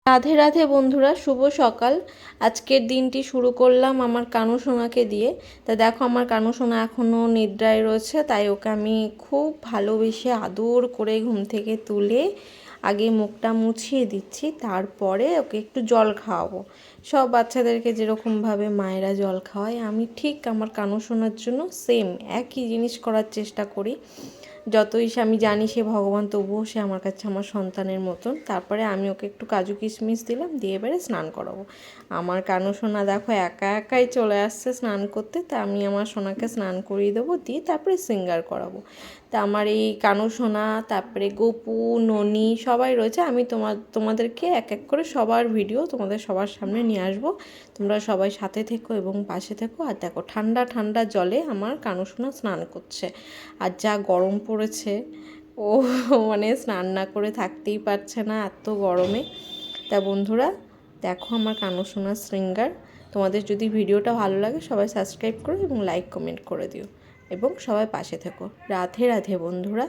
রাধে রাধে বন্ধুরা, শুভ সকাল। আজকের দিনটি শুরু করলাম আমার কানু সোনাকে দিয়ে। তা দেখো, আমার কানু সোনা এখনও নিদ্রায় রয়েছে, তাই ওকে আমি খুব ভালোবেসে আদর করে ঘুম থেকে তুলে আগে মুখটা মুছিয়ে দিচ্ছি, তারপরে ওকে একটু জল খাওয়াবো। সব বাচ্চাদেরকে যেরকমভাবে মায়েরা জল খাওয়ায়, আমি ঠিক আমার কানু সোনার জন্য সেম একই জিনিস করার চেষ্টা করি। যতই আমি জানি সে ভগবান, তবুও সে আমার কাছে আমার সন্তানের মতন। তারপরে আমি ওকে একটু কাজু কিশমিশ দিলাম, দিয়ে এবারে স্নান করাবো। আমার কানু সোনা দেখো একা একাই চলে আসছে স্নান করতে, তা আমি আমার সোনাকে স্নান করিয়ে দেবো, দিয়ে তারপরে সিঙ্গার করাবো। তা আমার এই কানু সোনা, তারপরে গপু, ননি সবাই রয়েছে। আমি তোমাদেরকে এক এক করে সবার ভিডিও তোমাদের সবার সামনে নিয়ে আসবো। তোমরা সবাই সাথে থেকো এবং পাশে থেকো। আর দেখো, ঠান্ডা ঠান্ডা জলে আমার কানু সোনা স্নান করছে। আর যা গরম পড়েছে, ও মানে স্নান না করে থাকতেই পারছে না এত গরমে। তা বন্ধুরা দেখো আমার কানু সোনার শৃঙ্গার। তোমাদের যদি ভিডিওটা ভালো লাগে সবাই সাবস্ক্রাইব করো এবং লাইক কমেন্ট করে দিও এবং সবাই পাশে থেকো। রাধে রাধে বন্ধুরা।